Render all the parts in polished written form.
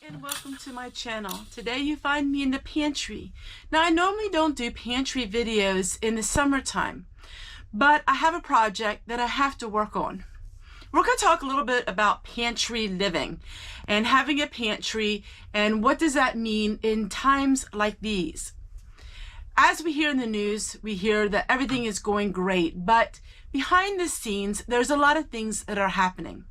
and welcome to my channel. Today you find me in the pantry. Now I normally don't do pantry videos in the summertime, but I have a project that I have to work on. We're going to talk a little bit about pantry living and having a pantry and what does that mean in times like these. As we hear in the news, we hear that everything is going great, but behind the scenes there's a lot of things that are happening.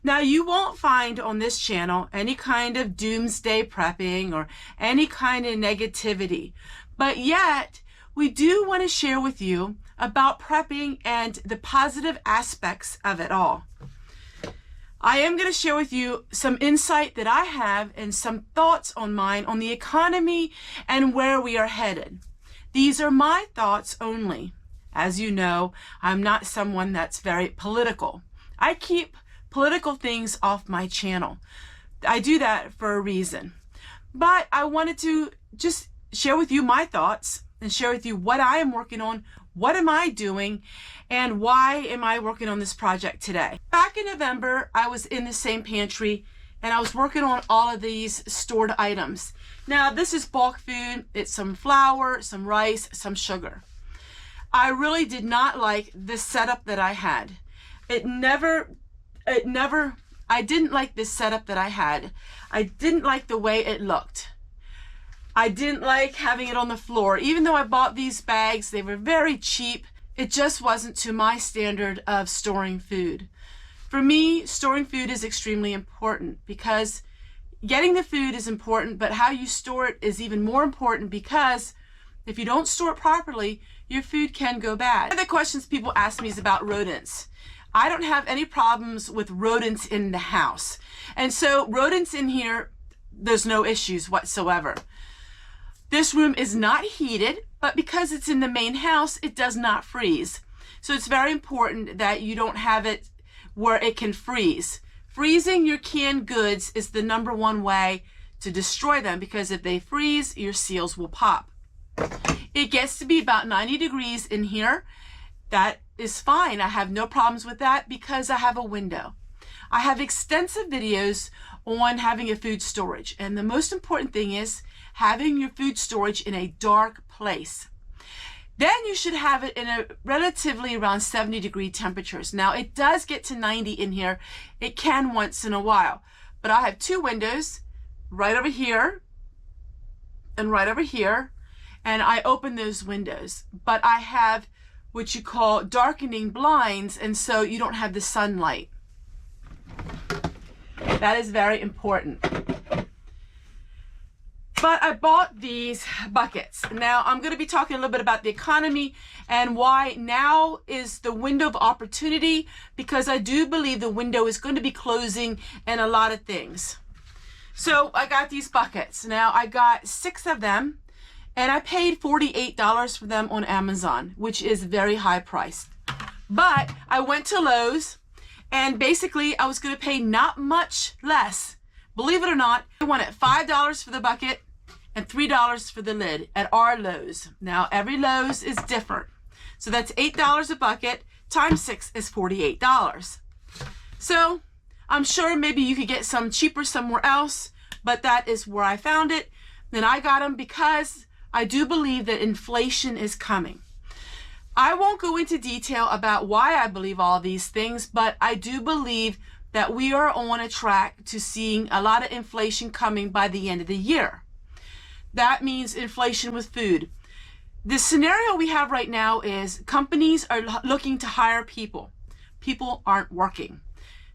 Now, you won't find on this channel any kind of doomsday prepping or any kind of negativity, but yet we do want to share with you about prepping and the positive aspects of it all. I am going to share with you some insight that I have and some thoughts on mine on the economy and where we are headed. These are my thoughts only. As you know, I'm not someone that's very political. I keep political things off my channel. I do that for a reason. But I wanted to just share with you my thoughts and share with you what I am working on, what am I doing, and why am I working on this project today. Back in November, I was in the same pantry and I was working on all of these stored items. Now, this is bulk food. It's some flour, some rice, some sugar. I really did not like the setup that I had. I didn't like this setup that I had. I didn't like the way it looked. I didn't like having it on the floor. Even though I bought these bags, they were very cheap. It just wasn't to my standard of storing food. For me, storing food is extremely important because getting the food is important, but how you store it is even more important because if you don't store it properly, your food can go bad. One of the questions people ask me is about rodents. I don't have any problems with rodents in the house. And so rodents in here, there's no issues whatsoever. This room is not heated, but because it's in the main house, it does not freeze. So it's very important that you don't have it where it can freeze. Freezing your canned goods is the #1 way to destroy them because if they freeze, your seals will pop. It gets to be about 90 degrees in here. That is fine. I have no problems with that because I have a window. I have extensive videos on having a food storage, and the most important thing is having your food storage in a dark place. Then you should have it in a relatively around 70-degree temperatures. Now, it does get to 90 in here. It can once in a while, but I have 2 windows right over here and right over here, and I open those windows, but I have what you call darkening blinds, and so you don't have the sunlight. That is very important. But I bought these buckets. Now I'm going to be talking a little bit about the economy and why now is the window of opportunity, because I do believe the window is going to be closing in a lot of things. So I got these buckets. Now I got 6 of them. And I paid $48 for them on Amazon, which is very high priced. But I went to Lowe's and basically I was going to pay not much less. Believe it or not, I wanted $5 for the bucket and $3 for the lid at our Lowe's. Now every Lowe's is different. So that's $8 a bucket times 6 is $48. So I'm sure maybe you could get some cheaper somewhere else, but that is where I found it. Then I got them because I do believe that inflation is coming. I won't go into detail about why I believe all these things, but I do believe that we are on a track to seeing a lot of inflation coming by the end of the year. That means inflation with food. The scenario we have right now is companies are looking to hire people. People aren't working.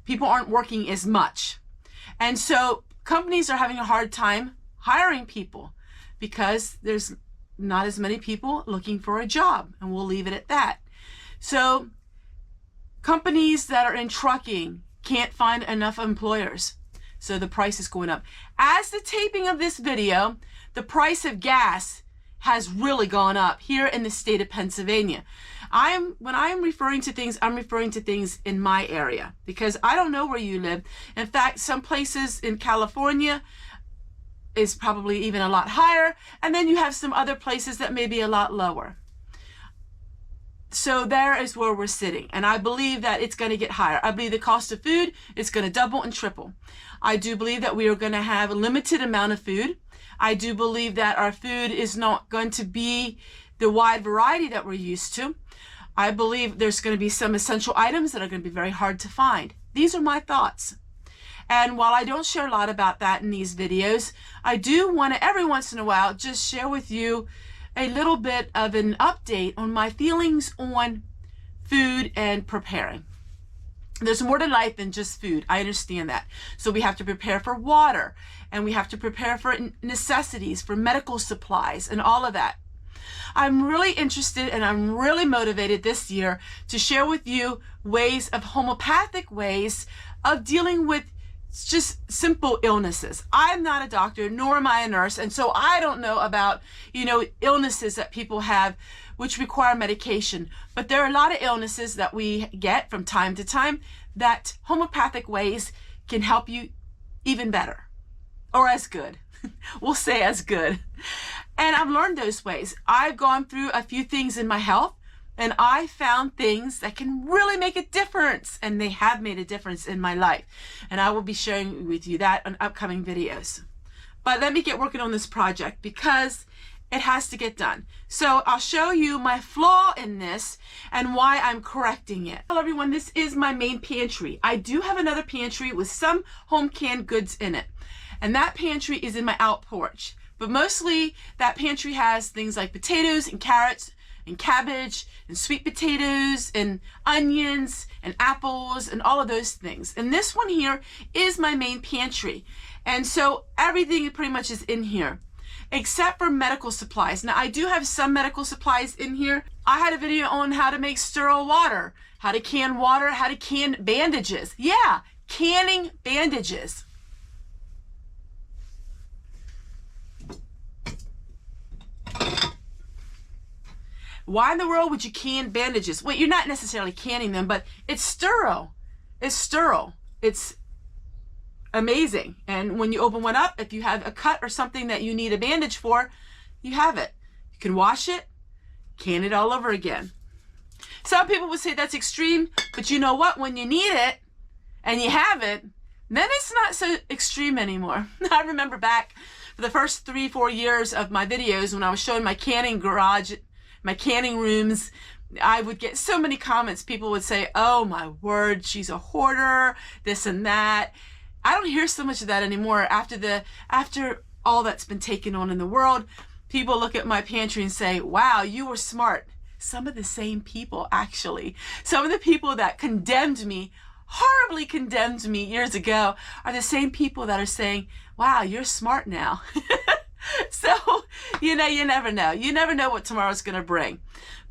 People aren't working as much. And so companies are having a hard time hiring people, because there's not as many people looking for a job, and we'll leave it at that. So companies that are in trucking can't find enough employers, so the price is going up. As the taping of this video, the price of gas has really gone up here in the state of Pennsylvania. When I am referring to things, I'm referring to things in my area because I don't know where you live. In fact, some places in California is probably even a lot higher, and then you have some other places that may be a lot lower. So there is where we're sitting. And I believe that it's going to get higher. I believe the cost of food is going to double and triple. I do believe that we are going to have a limited amount of food. I do believe that our food is not going to be the wide variety that we're used to. I believe there's going to be some essential items that are going to be very hard to find. These are my thoughts. And while I don't share a lot about that in these videos, I do want to every once in a while just share with you a little bit of an update on my feelings on food and preparing. There's more to life than just food. I understand that. So we have to prepare for water, and we have to prepare for necessities, for medical supplies, and all of that. I'm really interested and I'm really motivated this year to share with you ways of homeopathic ways of dealing with just simple illnesses. I'm not a doctor, nor am I a nurse, and so I don't know about, illnesses that people have which require medication. But there are a lot of illnesses that we get from time to time that homeopathic ways can help you even better, or as good. We'll say as good. And I've learned those ways. I've gone through a few things in my health, and I found things that can really make a difference, and they have made a difference in my life. And I will be sharing with you that on upcoming videos. But let me get working on this project because it has to get done. So I'll show you my flaw in this and why I'm correcting it. Hello everyone, this is my main pantry. I do have another pantry with some home canned goods in it. And that pantry is in my out porch. But mostly that pantry has things like potatoes and carrots and cabbage and sweet potatoes and onions and apples and all of those things. And this one here is my main pantry. And so everything pretty much is in here, except for medical supplies. Now I do have some medical supplies in here. I had a video on how to make sterile water, how to can water, how to can bandages. Yeah, canning bandages. Why in the world would you can bandages? Well, you're not necessarily canning them, but it's sterile. It's sterile. It's amazing. And when you open one up, if you have a cut or something that you need a bandage for, you have it. You can wash it, can it all over again. Some people would say that's extreme, but you know what? When you need it and you have it, then it's not so extreme anymore. I remember back for the first 3-4 years of my videos when I was showing my canning garage, my canning rooms, I would get so many comments. People would say, oh my word, she's a hoarder, this and that. I don't hear so much of that anymore. After all that's been taken on in the world, people look at my pantry and say, wow, you were smart. Some of the same people, actually. Some of the people that condemned me, horribly condemned me years ago, are the same people that are saying, wow, you're smart now. So, you never know. You never know what tomorrow's going to bring.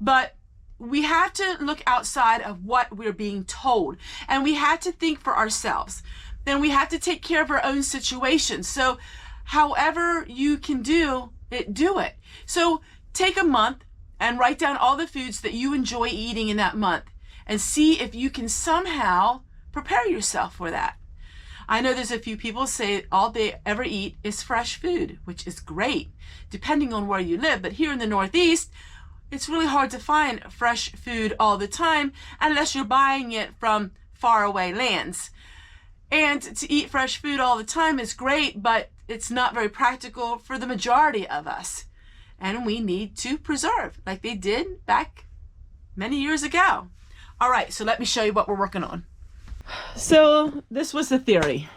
But we have to look outside of what we're being told. And we have to think for ourselves. Then we have to take care of our own situation. So however you can do it, do it. So take a month and write down all the foods that you enjoy eating in that month and see if you can somehow prepare yourself for that. I know there's a few people say all they ever eat is fresh food, which is great, depending on where you live. But here in the Northeast, it's really hard to find fresh food all the time unless you're buying it from faraway lands. And to eat fresh food all the time is great, but it's not very practical for the majority of us. And we need to preserve like they did back many years ago. All right, so let me show you what we're working on. So this was the theory,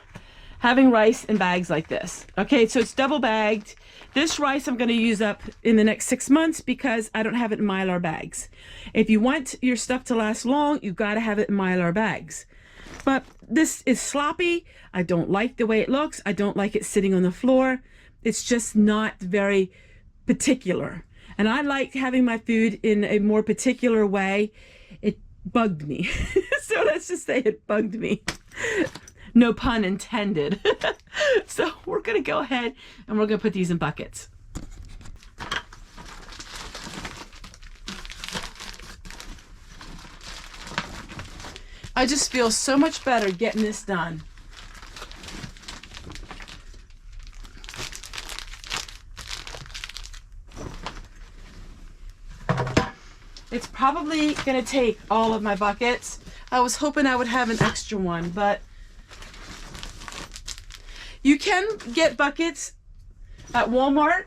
having rice in bags like this. Okay, so it's double bagged. This rice I'm going to use up in the next 6 months because I don't have it in Mylar bags. If you want your stuff to last long, you've got to have it in Mylar bags. But this is sloppy. I don't like the way it looks. I don't like it sitting on the floor. It's just not very particular. And I like having my food in a more particular way. It bugged me. So let's just say it bugged me. No pun intended. So we're going to go ahead and we're going to put these in buckets. I just feel so much better getting this done. It's probably gonna take all of my buckets. I was hoping I would have an extra one, but you can get buckets at Walmart.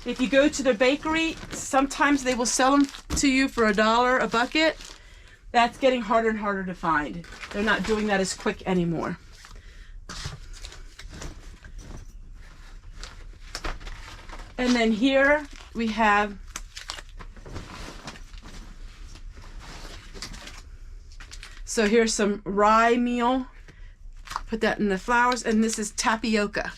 If you go to the bakery, sometimes they will sell them to you for $1 a bucket. That's getting harder and harder to find. They're not doing that as quick anymore. And then here we have so here's some rye meal. Put that in the flours, and this is tapioca.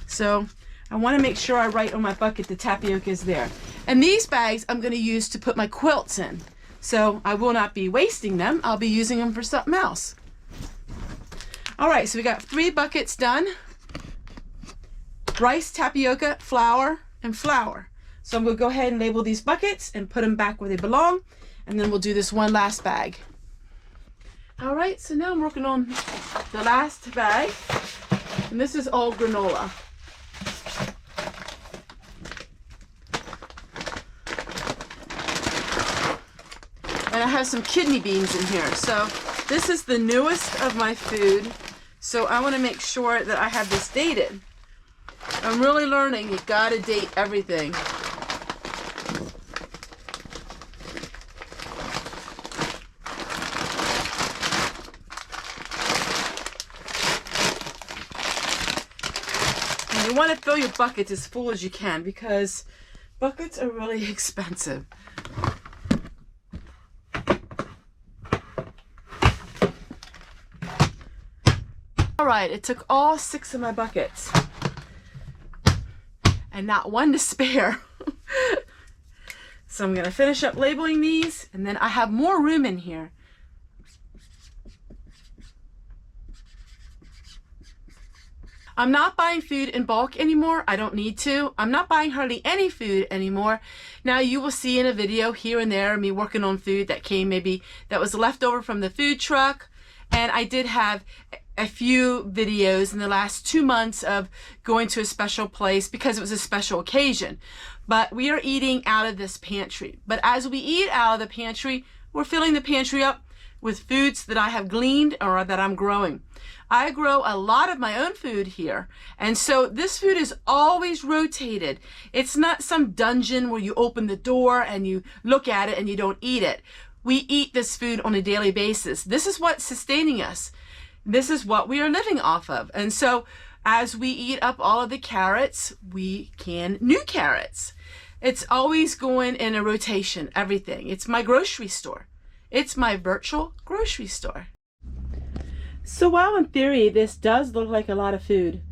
So I want to make sure I write on my bucket the tapioca is there. And these bags I'm going to use to put my quilts in. So I will not be wasting them. I'll be using them for something else. All right, so we got 3 buckets done. Rice, tapioca, flour, and flour. So I'm going to go ahead and label these buckets and put them back where they belong. And then we'll do this one last bag. All right, so now I'm working on the last bag. And this is all granola. And I have some kidney beans in here. So this is the newest of my food. So I want to make sure that I have this dated. I'm really learning you gotta date everything. And you want to fill your buckets as full as you can because buckets are really expensive. All right, it took all 6 of my buckets and not one to spare. So I'm going to finish up labeling these, and then I have more room in here. I'm not buying food in bulk anymore. I don't need to. I'm not buying hardly any food anymore. Now you will see in a video here and there me working on food that came maybe that was left over from the food truck. And I did have a few videos in the last 2 months of going to a special place because it was a special occasion. But we are eating out of this pantry. But as we eat out of the pantry, we're filling the pantry up with foods that I have gleaned or that I'm growing. I grow a lot of my own food here. And so this food is always rotated. It's not some dungeon where you open the door and you look at it and you don't eat it. We eat this food on a daily basis. This is what's sustaining us. This is what we are living off of. And so as we eat up all of the carrots, we can new carrots. It's always going in a rotation, everything. It's my grocery store. It's my virtual grocery store. So while in theory this does look like a lot of food,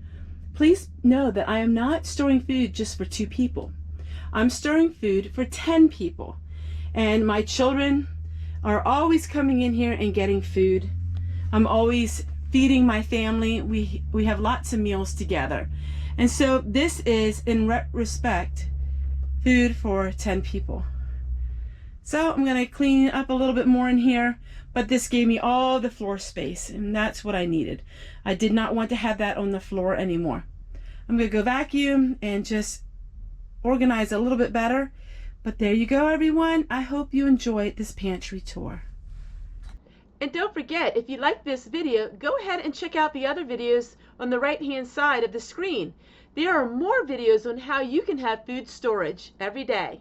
please know that I am not storing food just for 2 people. I'm storing food for 10 people. And my children are always coming in here and getting food. I'm always feeding my family. We have lots of meals together. And so this is, in respect, food for 10 people. So I'm going to clean up a little bit more in here, but this gave me all the floor space, and that's what I needed. I did not want to have that on the floor anymore. I'm going to go vacuum and just organize a little bit better. But there you go, everyone. I hope you enjoyed this pantry tour. And don't forget, if you like this video, go ahead and check out the other videos on the right-hand side of the screen. There are more videos on how you can have food storage every day.